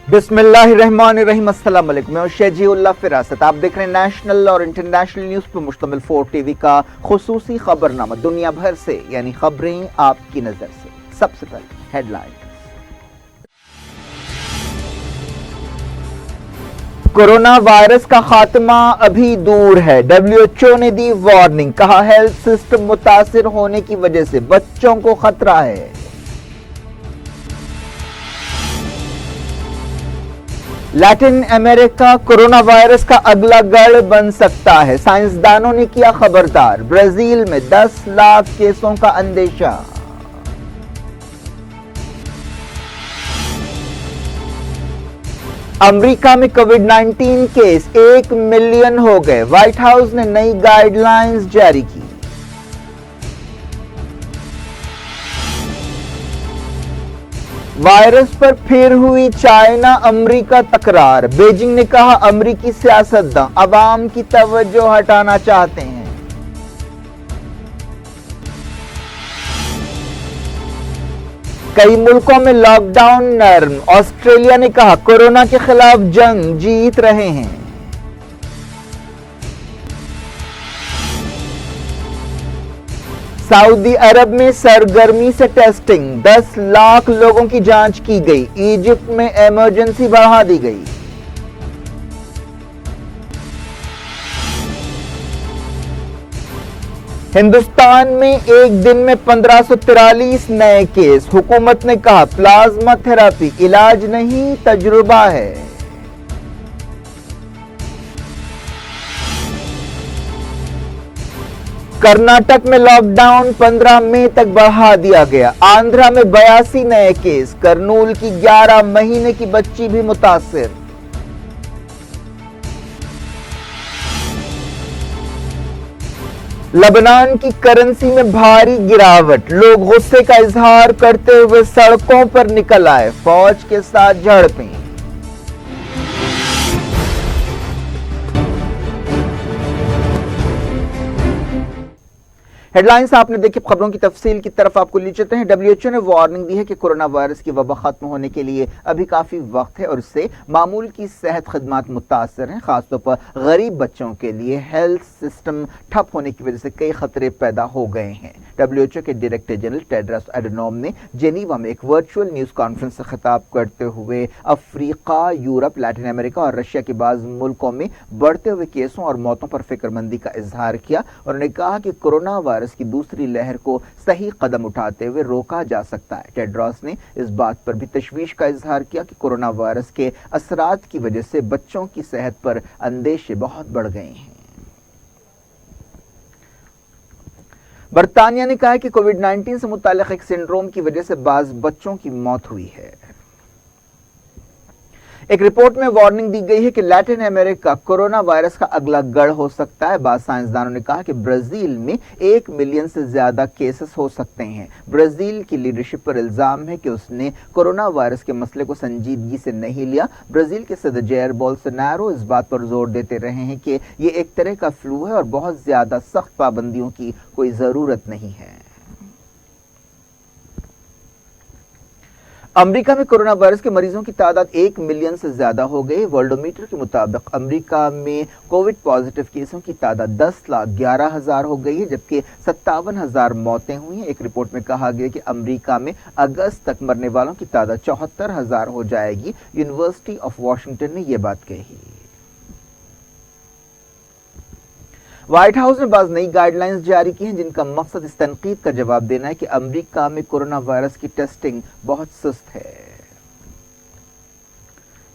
बिस्मिल्लाहिर्रहमानिर्रहीम। अस्सलाम वालेकुम। मैं शेजी उल्लाह फिरासत। आप देख रहे हैं नेशनल और इंटरनेशनल न्यूज़ पर मुश्तमिल 4 टीवी का खुसूसी खबरनामा दुनिया भर से, यानी खबरें आपकी नजर से। सबसे पहले हेडलाइन। कोरोना वायरस का खात्मा अभी दूर है, WHO ने दी वार्निंग। कहा हेल्थ सिस्टम मुतासिर होने की वजह से बच्चों को खतरा है। लैटिन अमेरिका कोरोना वायरस का अगला गढ़ बन सकता है, साइंसदानों ने किया खबरदार। ब्राजील में 10 लाख केसों का अंदेशा। अमेरिका में कोविड-19 केस 1 मिलियन हो गए। व्हाइट हाउस ने नई गाइडलाइंस जारी की। वायरस पर फिर हुई चाइना अमेरिका तकरार। बीजिंग ने कहा अमेरिकी सियासतदां अवाम की तवज्जो हटाना चाहते हैं। कई मुल्कों में लॉकडाउन नरम। ऑस्ट्रेलिया ने कहा कोरोना के खिलाफ जंग जीत रहे हैं। सऊदी अरब में सरगर्मी से टेस्टिंग, 10 लाख लोगों की जांच की गई। इजिप्ट में इमरजेंसी बढ़ा दी गई। हिंदुस्तान में एक दिन में 1543 नए केस। हुकूमत ने कहा प्लाज्मा थेरेपी इलाज नहीं, तजुर्बा है। कर्नाटक में लॉकडाउन 15 मई तक बढ़ा दिया गया। आंध्रा में 82 नए केस। करनूल की 11 महीने की बच्ची भी मुतासिर। लेबनान की करेंसी में भारी गिरावट। लोग गुस्से का इजहार करते हुए सड़कों पर निकल आए। फौज के साथ झड़पें। हेडलाइंस आपने देखी। खबरों की तफसील की तरफ आपको ले चलते हैं। WHO ने वार्निंग दी है कि कोरोना वायरस की वबा खत्म होने के लिए अभी काफी वक्त है और इससे मामूल की सेहत खदमात मुतासर हैं। खासतौर पर गरीब बच्चों के लिए हेल्थ सिस्टम ठप होने की वजह से कई खतरे पैदा हो गए हैं। WHO के डायरेक्टर जनरल टेड्रोस एडनोम ने जेनीवा में एक वर्चुअल न्यूज कॉन्फ्रेंस से खिताब करते हुए अफ्रीका, यूरोप, लैटिन अमेरिका और रशिया के बाज़ मुल्कों में बढ़ते हुए केसों और मौतों पर फिक्रमंदी का इजहार किया। उन्होंने कहा कि कोरोना वायरस की दूसरी लहर को सही कदम उठाते हुए रोका जा सकता है। टेड्रोस ने इस बात पर भी तशवीश का इजहार किया कि कोरोना वायरस के असरात की वजह से बच्चों की सेहत पर अंदेशे बहुत बढ़ गए हैं। बरतानिया ने कहा है कि कोविड-19 से मुताल्लिक एक सिंड्रोम की वजह से बाज बच्चों की मौत हुई है। एक रिपोर्ट में वार्निंग दी गई है कि लैटिन अमेरिका कोरोना वायरस का अगला गढ़ हो सकता है। बाद साइंसदानों ने कहा कि ब्राजील में 1 मिलियन से ज्यादा केसेस हो सकते हैं। ब्राजील की लीडरशिप पर इल्जाम है कि उसने कोरोना वायरस के मसले को संजीदगी से नहीं लिया। ब्राजील के सदर जायर बोल्सोनारो इस बात पर जोर देते रहे हैं कि ये एक तरह का फ्लू है और बहुत ज्यादा सख्त पाबंदियों की कोई जरूरत नहीं है। अमेरिका में कोरोना वायरस के मरीजों की तादाद 1 मिलियन से ज्यादा हो गई। वर्ल्डोमीटर के मुताबिक अमेरिका में कोविड पॉजिटिव केसों की तादाद 10,11,000 हो गई है, जबकि 57,000 मौतें हुई हैं। एक रिपोर्ट में कहा गया कि अमेरिका में अगस्त तक मरने वालों की तादाद 74,000 हो जाएगी। यूनिवर्सिटी ऑफ वाशिंगटन ने यह बात कही। व्हाइट हाउस ने बाज़ नई गाइडलाइंस जारी की हैं जिनका मकसद इस तनकीद का जवाब देना है कि अमेरिका में कोरोना वायरस की टेस्टिंग बहुत सुस्त है।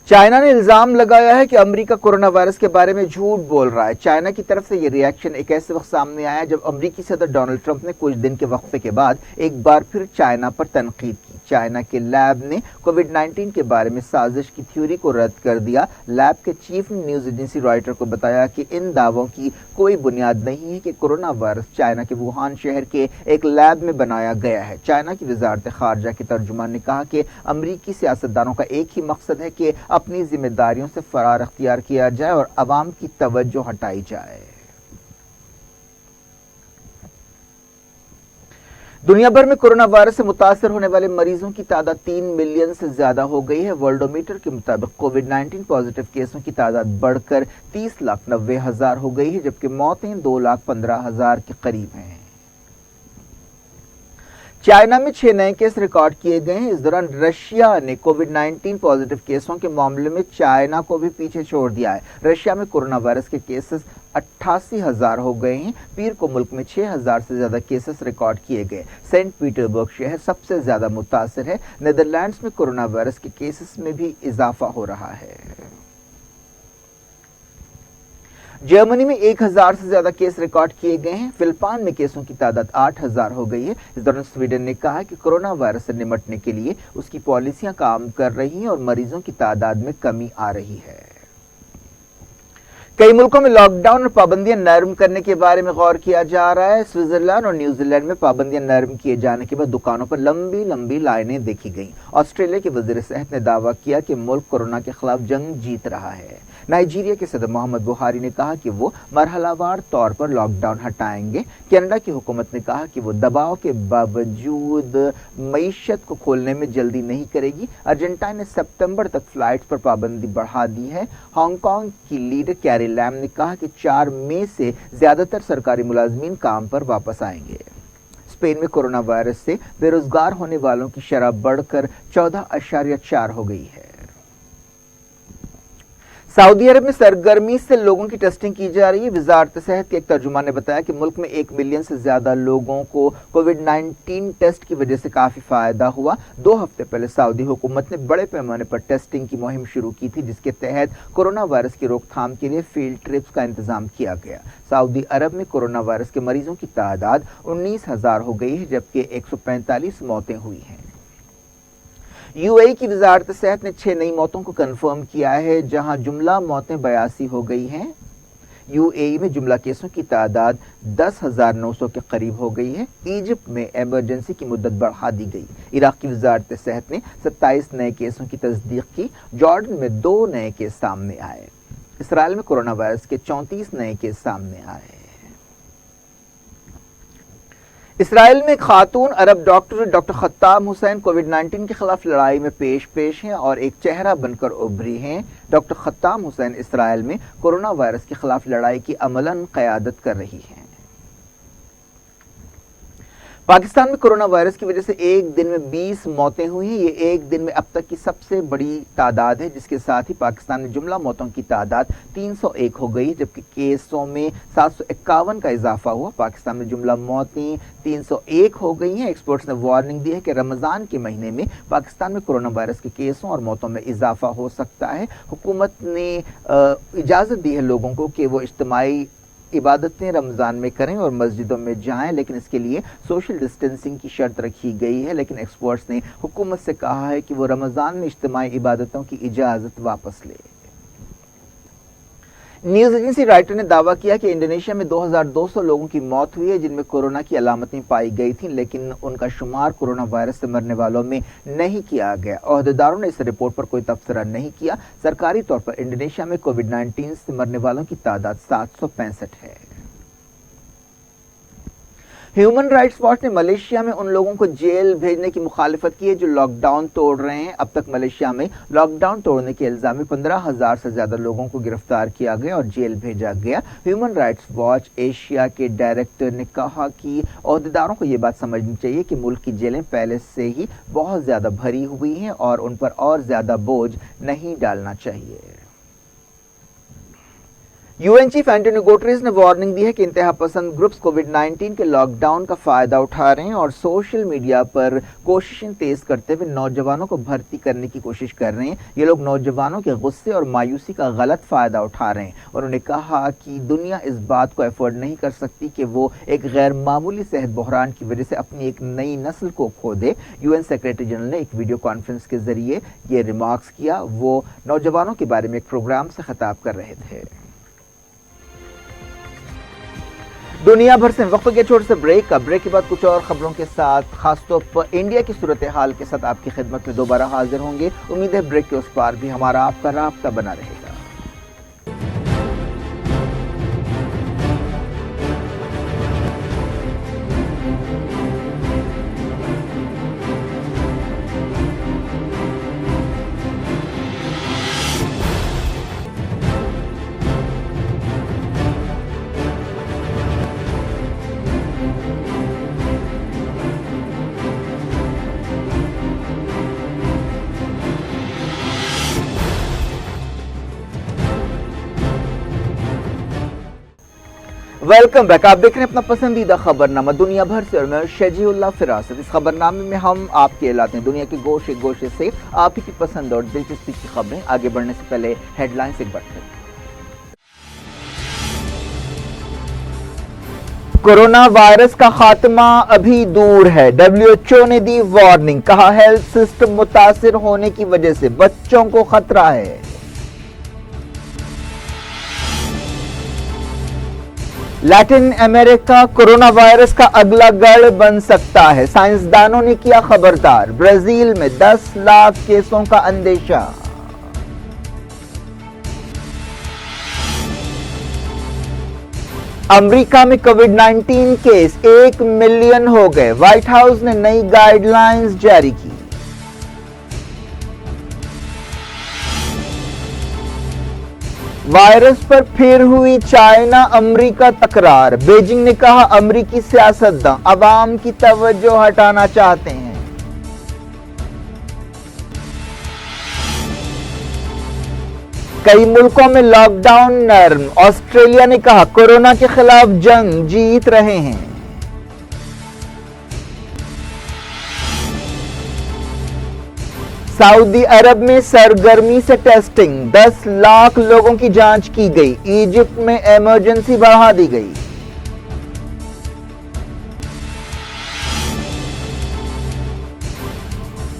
चाइना ने इल्जाम लगाया है कि अमेरिका कोरोना वायरस के बारे में झूठ बोल रहा है। चाइना की तरफ से यह रिएक्शन एक ऐसे वक्त सामने आया जब अमेरिकी सदर डोनाल्ड ट्रंप ने कुछ दिन के वक्फे के बाद एक बार फिर चाइना पर तनकीद की। चाइना के लैब ने कोविड-19 के बारे में साजिश की थ्योरी को रद्द कर दिया। लैब के चीफ ने न्यूज एजेंसी रॉयटर को बताया कि इन दावों की कोई बुनियाद नहीं है कि कोरोना वायरस चाइना के वुहान शहर के एक लैब में बनाया गया है। चाइना की वजारत खारजा के तर्जुमान ने कहा कि अमरीकी सियासतदानों का एक ही मकसद है कि अपनी जिम्मेदारियों से फरार अख्तियार किया जाए और अवाम की तवज्जो हटाई जाए। दुनिया भर में कोरोना वायरस से मुतासर होने वाले मरीजों की तादाद 3 मिलियन से ज्यादा हो गई है। वर्ल्डोमीटर के मुताबिक कोविड-19 पॉजिटिव केसों की तादाद बढ़कर 30,90,000 हो गई है, जबकि मौतें 2,15,000 के करीब हैं। चाइना में 6 नए केस रिकॉर्ड किए गए हैं। इस दौरान रशिया ने कोविड-19 पॉजिटिव केसों के मामले में चाइना को भी पीछे छोड़ दिया है। रशिया में कोरोना वायरस के केसेस 88,000 हो गए हैं। पीर को मुल्क में 6,000 से ज्यादा केसेस रिकॉर्ड किए गए। सेंट पीटरबर्ग शहर सबसे ज्यादा मुतासिर है। नीदरलैंड्स में कोरोना वायरस के केसेस में भी इजाफा हो रहा है। जर्मनी में 1,000 से ज्यादा केस रिकॉर्ड किए गए हैं। फिलिपाइन में केसों की तादाद 8,000 हो गई है। इस दौरान स्वीडन ने कहा कि कोरोना वायरस से निपटने के लिए उसकी पॉलिसियां काम कर रही हैं और मरीजों की तादाद में कमी आ रही है। कई मुल्कों में लॉकडाउन और पाबंदियां नरम करने के बारे में गौर किया जा रहा है। स्विट्जरलैंड और न्यूजीलैंड में पाबंदियां नरम किए जाने के बाद दुकानों पर लंबी लंबी लाइनें देखी गईं। ऑस्ट्रेलिया के वजीर सेहत ने दावा किया कि मुल्क कोरोना के खिलाफ जंग जीत रहा है। नाइजीरिया के सदर मोहम्मद बुहारी ने कहा कि वो मरहलावार तौर पर लॉकडाउन हटाएंगे। कनाडा की हुकूमत ने कहा कि वो दबाव के बावजूद मईशत को खोलने में जल्दी नहीं करेगी। अर्जेंटीना ने सितंबर तक फ्लाइट्स पर पाबंदी बढ़ा दी है। हांगकांग की लीडर कैरी लैम ने कहा कि 4 मई से ज्यादातर सरकारी मुलाजमीन काम पर वापस आएंगे। स्पेन में कोरोना वायरस से बेरोजगार होने वालों की शरह बढ़कर 14.4 हो गई है। सऊदी अरब में सरगर्मी से लोगों की टेस्टिंग की जा रही है। वजारत सेहत के एक तर्जुमान ने बताया कि मुल्क में 1 मिलियन से ज्यादा लोगों को कोविड-19 टेस्ट की वजह से काफी फायदा हुआ। 2 हफ्ते पहले सऊदी हुकूमत ने बड़े पैमाने पर टेस्टिंग की मुहिम शुरू की थी, जिसके तहत कोरोना वायरस की रोकथाम के लिए फील्ड ट्रिप्स का इंतजाम किया गया। सऊदी अरब में कोरोना वायरस के मरीजों की तादाद 19,000 हो गई है, जबकि 145 मौतें हुई हैं। यूएई की वजारत सेहत ने 6 नई मौतों को कंफर्म किया है, जहां जुमला मौतें 82 हो गई हैं। यूएई में जुमला केसों की तादाद 10,900 के करीब हो गई है। इजिप्ट में इमरजेंसी की मुद्दत बढ़ा दी गई। इराक की वजारत सेहत ने 27 नए केसों की तस्दीक की। जॉर्डन में 2 नए केस सामने आए। इसराइल में कोरोना वायरस के 34 नए केस सामने आए। इसराइल में खातून अरब डॉक्टर खत्ताब हुसैन कोविड-19 के खिलाफ लड़ाई में पेश हैं और एक चेहरा बनकर उभरी हैं। डॉक्टर खत्ताब हुसैन इसराइल में कोरोना वायरस के खिलाफ लड़ाई की अमलन क़यादत कर रही हैं। पाकिस्तान में कोरोना वायरस की वजह से एक दिन में 20 मौतें हुई हैं। ये एक दिन में अब तक की सबसे बड़ी तादाद है, जिसके साथ ही पाकिस्तान में जुमला मौतों की तादाद 301 हो गई, जबकि केसों में 751 का इजाफा हुआ। पाकिस्तान में जुमला मौतें 301 हो गई हैं। एक्सपर्ट्स ने वार्निंग दी है कि रमज़ान के महीने में पाकिस्तान में कोरोना वायरस के केसों और मौतों में इजाफा हो सकता है। हुकूमत ने इजाज़त दी है लोगों को कि वो इज्तिमाई इबादतें रमज़ान में करें और मस्जिदों में जाएं, लेकिन इसके लिए सोशल डिस्टेंसिंग की शर्त रखी गई है। लेकिन एक्सपर्ट्स ने हुकूमत से कहा है कि वो रमज़ान में इज्तिमाई इबादतों की इजाज़त वापस ले। न्यूज एजेंसी राइटर ने दावा किया कि इंडोनेशिया में 2,200 लोगों की मौत हुई है, जिनमें कोरोना की अलामतें पाई गई थीं, लेकिन उनका शुमार कोरोना वायरस से मरने वालों में नहीं किया गया। ओहदेदारों ने इस रिपोर्ट पर कोई तबसरा नहीं किया। सरकारी तौर पर इंडोनेशिया में कोविड-19 से मरने वालों की तादाद 765 है। ह्यूमन राइट्स वॉच ने मलेशिया में उन लोगों को जेल भेजने की मुखालिफत की है जो लॉकडाउन तोड़ रहे हैं। अब तक मलेशिया में लॉकडाउन तोड़ने के इल्जाम में 15,000 से ज्यादा लोगों को गिरफ्तार किया गया और जेल भेजा गया। ह्यूमन राइट्स वॉच एशिया के डायरेक्टर ने कहा कि ओहदेदारों को ये बात समझनी चाहिए कि मुल्क की जेलें पहले से ही बहुत ज्यादा भरी हुई हैं और उन पर और ज्यादा बोझ नहीं डालना चाहिए। यूएन चीफ एंटोनियो गुटेरेस ने वार्निंग दी है कि इंतहा पसंद ग्रुप्स कोविड-19 के लॉकडाउन का फायदा उठा रहे हैं और सोशल मीडिया पर कोशिशें तेज करते हुए नौजवानों को भर्ती करने की कोशिश कर रहे हैं। ये लोग नौजवानों के गुस्से और मायूसी का गलत फायदा उठा रहे हैं और उन्होंने कहा कि दुनिया इस बात को अफोर्ड नहीं कर सकती कि वो एक गैर मामूली सेहत बहरान की वजह से अपनी एक नई नस्ल को खो दे। यूएन सेक्रेटरी जनरल ने एक वीडियो कॉन्फ्रेंस के जरिए ये रिमार्क्स किया। वो नौजवानों के बारे में एक प्रोग्राम से खिताब कर रहे थे। दुनिया भर से वक्त के छोटे से ब्रेक के बाद कुछ और खबरों के साथ खासतौर पर इंडिया की सूरत हाल के साथ आपकी खिदमत में दोबारा हाजिर होंगे। उम्मीद है ब्रेक के उस पार भी हमारा आपका राब्ता बना रहेगा। Welcome back. आप देख रहे हैं अपना पसंदीदा खबरनामा दुनिया भर से और मैं शजीउल्लाह फिरासत। इस खबरनामे में हम आपके लाते हैं दुनिया के गोशे गोशे से आप ही की पसंद और दिलचस्पी की खबरें। आगे बढ़ने से पहले हेडलाइंस एक बार फिर। कोरोना वायरस का खात्मा अभी दूर है, WHO ने दी वार्निंग। कहा हेल्थ सिस्टम मुतासिर होने की वजह से बच्चों को खतरा है। लैटिन अमेरिका कोरोना वायरस का अगला गढ़ बन सकता है, साइंसदानों ने किया खबरदार। ब्राजील में 10 लाख केसों का अंदेशा। अमेरिका में कोविड-19 केस 1 मिलियन हो गए। व्हाइट हाउस ने नई गाइडलाइंस जारी की। वायरस पर फिर हुई चाइना अमेरिका तकरार। बीजिंग ने कहा अमेरिकी सियासतदान अवाम की तवज्जो हटाना चाहते हैं। कई मुल्कों में लॉकडाउन नरम। ऑस्ट्रेलिया ने कहा कोरोना के खिलाफ जंग जीत रहे हैं। सऊदी अरब में सरगर्मी से टेस्टिंग, 10 लाख लोगों की जांच की गई। इजिप्ट में इमरजेंसी बढ़ा दी गई।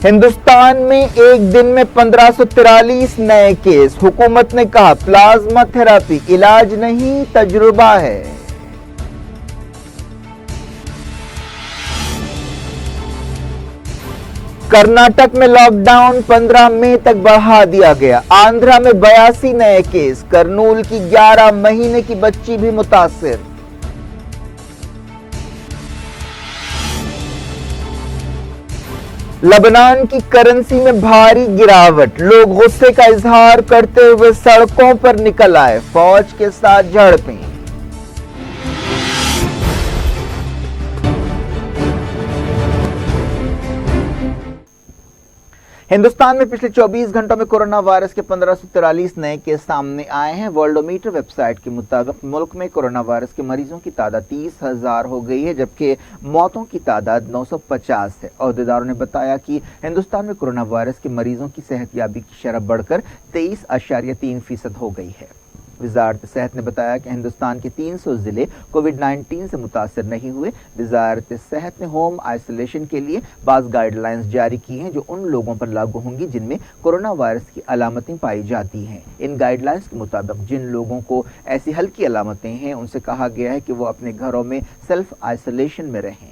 हिंदुस्तान में एक दिन में 1543 नए केस। हुकूमत ने कहा प्लाज्मा थेरेपी इलाज नहीं तजुर्बा है। कर्नाटक में लॉकडाउन 15 मई तक बढ़ा दिया गया। आंध्रा में 82 नए केस। करनूल की 11 महीने की बच्ची भी मुतासिर। लेबनान की करेंसी में भारी गिरावट। लोग गुस्से का इजहार करते हुए सड़कों पर निकल आए। फौज के साथ झड़पें। हिंदुस्तान में पिछले 24 घंटों में कोरोना वायरस के 1543 नए केस सामने आए हैं। वर्ल्डोमीटर वेबसाइट के मुताबिक मुल्क में कोरोना वायरस के मरीजों की तादाद 30,000 हो गई है, जबकि मौतों की तादाद 950 है। अहदेदारों ने बताया कि हिंदुस्तान में कोरोना वायरस के मरीजों की सेहतयाबी की शरह बढ़कर 23.3% हो गई है। वजारत सेहत ने बताया कि हिंदुस्तान के 300 जिले कोविड-19 से मुतासर नहीं हुए। वजारत सेहत ने होम आइसोलेशन के लिए बाज़ गाइडलाइंस जारी की हैं जो उन लोगों पर लागू होंगी जिनमें कोरोना वायरस की अलामतें पाई जाती हैं। इन गाइडलाइंस के मुताबिक जिन लोगों को ऐसी हल्की अलामतें हैं उनसे कहा गया है कि वो अपने घरों में सेल्फ आइसोलेशन में रहें।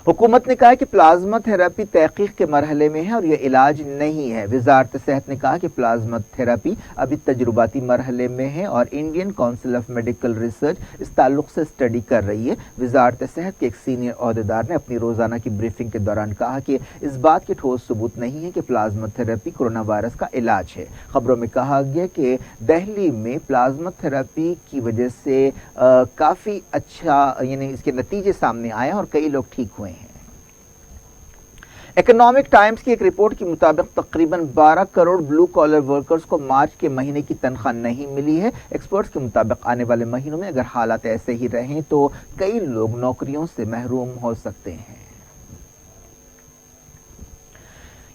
हुकूमत ने कहा कि प्लाज्मा थेरेपी तहकीक के मरहले में है और यह इलाज नहीं है। वजारत सेहत ने कहा कि प्लाज्मा थेरेपी अभी तजुर्बाती मरहले में है और Indian council of medical research इस ताल्लुक से स्टडी कर रही है। वजारत सेहत के एक सीनियर अहदेदार ने अपनी रोजाना की ब्रीफिंग के दौरान कहा कि इस बात के ठोस सबूत नहीं है कि प्लाज्मा थेरेपी कोरोना वायरस का इलाज है। खबरों में कहा गया कि दिल्ली में प्लाज्मा थेरेपी की वजह से काफ़ी अच्छा यानी इसके नतीजे सामने आए और कई लोग ठीक हुए हैं। इकोनॉमिक टाइम्स की एक रिपोर्ट के मुताबिक तकरीबन 12 करोड़ ब्लू कॉलर वर्कर्स को मार्च के महीने की तनख्वाह नहीं मिली है। एक्सपर्ट्स के मुताबिक आने वाले महीनों में अगर हालात ऐसे ही रहें तो कई लोग नौकरियों से महरूम हो सकते हैं।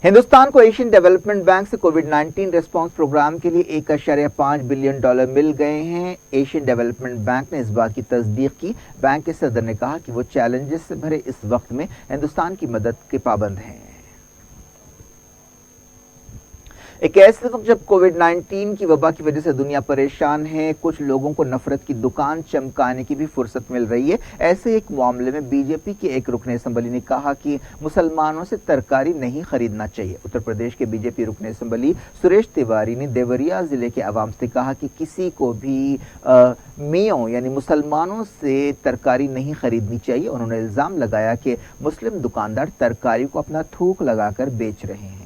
हिंदुस्तान को एशियन डेवलपमेंट बैंक से कोविड-19 रिस्पांस प्रोग्राम के लिए $1.5 बिलियन मिल गए हैं। एशियन डेवलपमेंट बैंक ने इस बात की तस्दीक की। बैंक के सदर ने कहा कि वो चैलेंजेस से भरे इस वक्त में हिंदुस्तान की मदद के पाबंद हैं। एक ऐसे वक्त जब कोविड-19 की वबा की वजह से दुनिया परेशान है, कुछ लोगों को नफरत की दुकान चमकाने की भी फुर्सत मिल रही है। ऐसे एक मामले में बीजेपी के एक रुकने असम्बली ने कहा कि मुसलमानों से तरकारी नहीं खरीदना चाहिए। उत्तर प्रदेश के बीजेपी रुकने असम्बली सुरेश तिवारी ने देवरिया जिले के अवाम से कहा कि किसी को भी मियों यानी मुसलमानों से तरकारी नहीं खरीदनी चाहिए। उन्होंने इल्जाम लगाया कि मुस्लिम दुकानदार तरकारी को अपना थूक लगाकर बेच रहे हैं।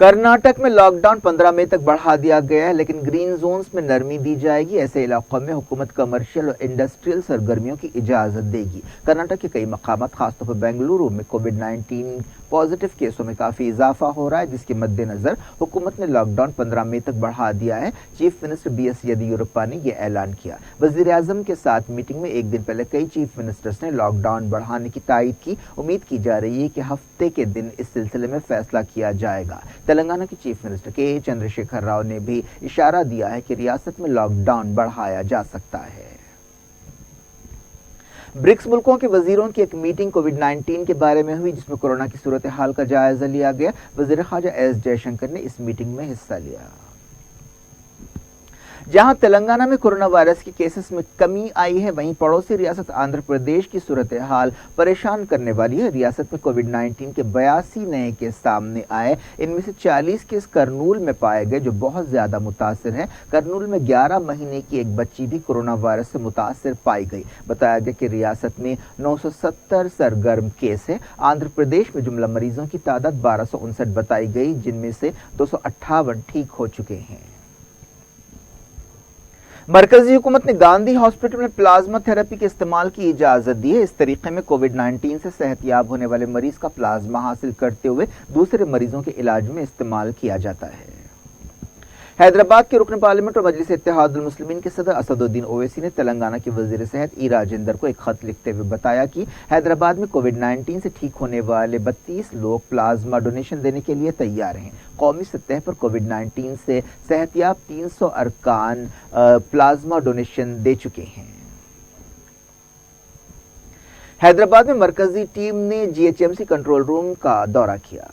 कर्नाटक में लॉकडाउन 15 मई तक बढ़ा दिया गया है, लेकिन ग्रीन जोन्स में नरमी दी जाएगी। ऐसे इलाकों में हुकूमत कमर्शियल और इंडस्ट्रियल सरगर्मियों की इजाजत देगी। कर्नाटक के कई मकामात खासतौर पर बेंगलुरु में कोविड-19 पॉजिटिव केसों में काफी इजाफा हो रहा है, जिसके मद्देनजर हुकूमत ने लॉकडाउन 15 मई तक बढ़ा दिया है। चीफ मिनिस्टर BS येदियुरप्पा ने यह ऐलान किया। वजीर आजम के साथ मीटिंग में एक दिन पहले कई चीफ मिनिस्टर्स ने लॉकडाउन बढ़ाने की तायद की। उम्मीद की जा रही है कि हफ्ते के दिन इस सिलसिले में फैसला किया जाएगा। तेलंगाना के चीफ मिनिस्टर के चंद्रशेखर राव ने भी इशारा दिया है कि रियासत में लॉकडाउन बढ़ाया जा सकता है। ब्रिक्स मुल्कों के वजीरों की एक मीटिंग कोविड-19 के बारे में हुई, जिसमें कोरोना की सूरत हाल का जायजा लिया गया। वजीर ख़ारजा S जयशंकर ने इस मीटिंग में हिस्सा लिया। जहां तेलंगाना में कोरोना वायरस के केसेस में कमी आई है, वहीं पड़ोसी रियासत आंध्र प्रदेश की सूरत हाल परेशान करने वाली है। रियासत में कोविड-19 के 82 नए केस सामने आए। इनमें से 40 केस करनूल में पाए गए, जो बहुत ज्यादा मुतासिर है। करनूल में 11 महीने की एक बच्ची भी कोरोना वायरस से मुतासिर पाई गई। बताया गया कि रियासत में 970 सरगर्म केस है। आंध्र प्रदेश में जुमला मरीजों की तादाद 1259 बताई गई, जिनमें से 258 ठीक हो चुके हैं। मरकजी हुकूमत ने गांधी हॉस्पिटल में प्लाज्मा थेरेपी के इस्तेमाल की इजाजत दी है। इस तरीके में कोविड-19 से सेहतयाब होने वाले मरीज का प्लाज्मा हासिल करते हुए दूसरे मरीजों के इलाज में इस्तेमाल किया जाता है। हैदराबाद के रुकन पार्लियामेंट और मजलिस इत्तेहादुल मुस्लिमीन के सदर असदुद्दीन ओवैसी ने तेलंगाना के वजीर सेहत ई राजेंद्र को एक खत लिखते हुए बताया कि हैदराबाद में कोविड-19 से ठीक होने वाले 32 लोग प्लाज्मा डोनेशन देने के लिए तैयार हैं। कौमी सतह पर कोविड-19 से सेहतयाब 300 अरकान प्लाज्मा डोनेशन दे चुके हैं। हैदराबाद में मरकजी टीम ने GHMC कंट्रोल रूम का दौरा किया।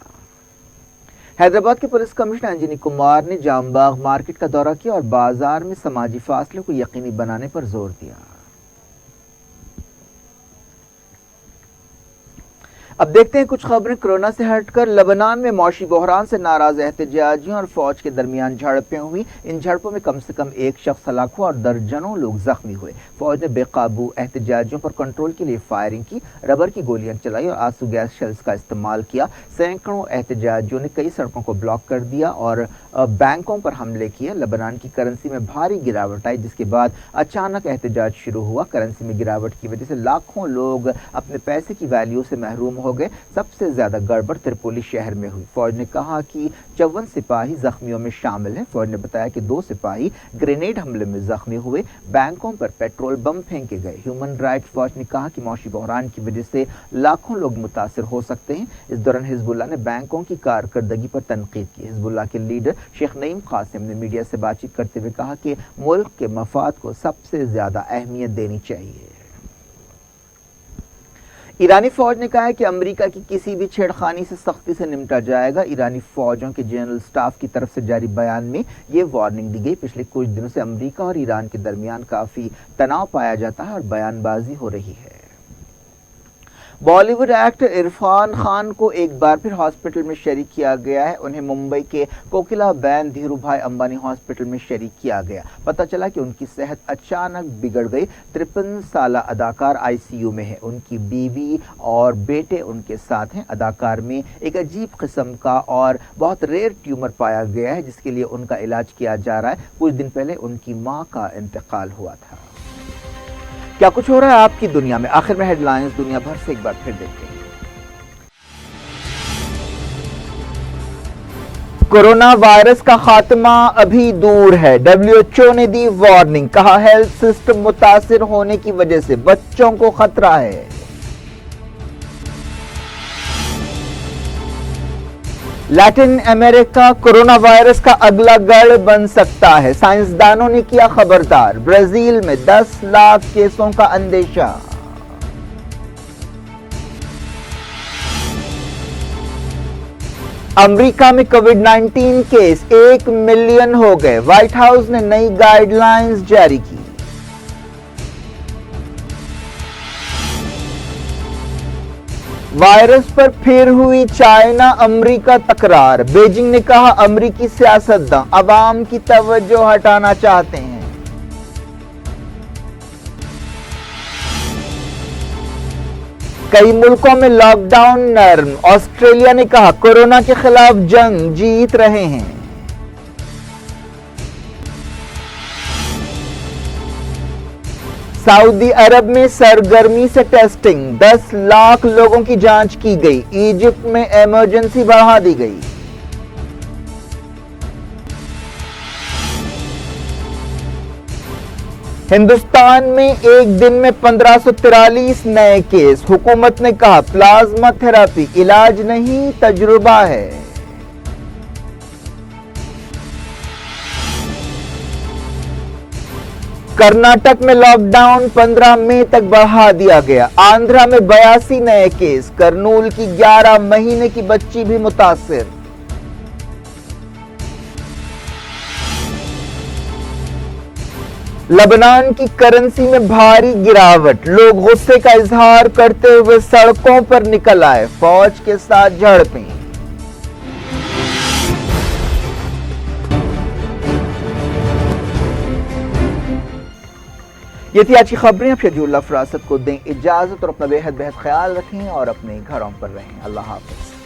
हैदराबाद के पुलिस कमिश्नर अंजनी कुमार ने जामबाग मार्केट का दौरा किया और बाजार में समाजी फासले को यकीनी बनाने पर जोर दिया। अब देखते हैं कुछ खबरें कोरोना से हटकर। लेबनान में मौशी बहरान से नाराज एहतजाजियों और फौज के दरमियान झड़पें हुई। इन झड़पों में कम से कम एक शख्स हलाक हुआ और दर्जनों लोग जख्मी हुए। फौज ने बेकाबू एहतजाजियों पर कंट्रोल के लिए फायरिंग की, रबर की गोलियां चलाई और आंसू गैस शेल्स का इस्तेमाल किया। सैकड़ों एहतजाजियों ने कई सड़कों को ब्लॉक कर दिया और बैंकों पर हमले किए। लेबनान की करेंसी में भारी गिरावट आई, जिसके बाद अचानक एहतजाज शुरू हुआ। करेंसी में गिरावट की वजह से लाखों लोग अपने पैसे की वैल्यू से महरूम हो गए। सबसे ज्यादा गड़बड़ त्रिपोली शहर में हुई। फौज ने कहा कि 54 सिपाही जख्मियों में शामिल हैं। फौज ने बताया कि 2 सिपाही ग्रेनेड हमले में जख्मी हुए। बैंकों पर पेट्रोल बम फेंके गए। ह्यूमन राइट्स वॉच ने कहा कि मौशी बहरान की वजह से लाखों लोग मुतासिर हो सकते हैं। इस दौरान हिजबुल्लाह ने बैंकों की कारकर्दगी पर तनकीद की। हिजबुल्लाह के लीडर शेख नईम कासिम ने मीडिया से बातचीत करते हुए कहा कि मुल्क के मफाद को सबसे ज्यादा अहमियत देनी चाहिए। ईरानी फौज ने कहा है कि अमेरिका की किसी भी छेड़खानी से सख्ती से निपटा जाएगा। ईरानी फौजों के जनरल स्टाफ की तरफ से जारी बयान में ये वार्निंग दी गई। पिछले कुछ दिनों से अमेरिका और ईरान के दरमियान काफी तनाव पाया जाता है और बयानबाजी हो रही है। बॉलीवुड एक्टर इरफान खान को एक बार फिर हॉस्पिटल में शरीक किया गया है। उन्हें मुंबई के कोकिला बैन धीरू भाई अंबानी हॉस्पिटल में शरीक किया गया। पता चला कि उनकी सेहत अचानक बिगड़ गई। 53 साला अदाकार ICU में है। उनकी बीवी और बेटे उनके साथ हैं। अदाकार में एक अजीब किस्म का और बहुत रेयर ट्यूमर पाया गया है, जिसके लिए उनका इलाज किया जा रहा है। कुछ दिन पहले उनकी मां का इंतकाल हुआ था। क्या कुछ हो रहा है आपकी दुनिया में? आखिर में हेडलाइंस दुनिया भर से एक बार फिर देखते हैं। कोरोना वायरस का खात्मा अभी दूर है। WHO ने दी वार्निंग, कहा हेल्थ सिस्टम मुतासिर होने की वजह से बच्चों को खतरा है। लैटिन अमेरिका कोरोना वायरस का अगला गढ़ बन सकता है। साइंसदानों ने किया खबरदार। ब्राजील में 10 लाख केसों का अंदेशा। अमेरिका में कोविड-19 केस 1 मिलियन हो गए। व्हाइट हाउस ने नई गाइडलाइंस जारी की। वायरस पर फिर हुई चाइना अमेरिका तकरार। बीजिंग ने कहा अमेरिकी सियासतदां अवाम की तवज्जो हटाना चाहते हैं। कई मुल्कों में लॉकडाउन नर्म, ऑस्ट्रेलिया ने कहा कोरोना के खिलाफ जंग जीत रहे हैं। सऊदी अरब में सरगर्मी से टेस्टिंग, 10 लाख लोगों की जांच की गई। इजिप्ट में इमरजेंसी बढ़ा दी गई। हिंदुस्तान में एक दिन में 1543 नए केस। हुकूमत ने कहा प्लाज्मा थेरेपी इलाज नहीं तजुर्बा है। कर्नाटक में लॉकडाउन 15 मई तक बढ़ा दिया गया। आंध्रा में 82 नए केस। करनूल की 11 महीने की बच्ची भी मुतासिर। लेबनान की करेंसी में भारी गिरावट। लोग गुस्से का इजहार करते हुए सड़कों पर निकल आए। फौज के साथ झड़पें। ये थी आज की खबरें। अब शजीउल्लाह फरासत को दें इजाजत और अपना बेहद ख्याल रखें और अपने घरों पर रहें। अल्लाह हाफ़िज़।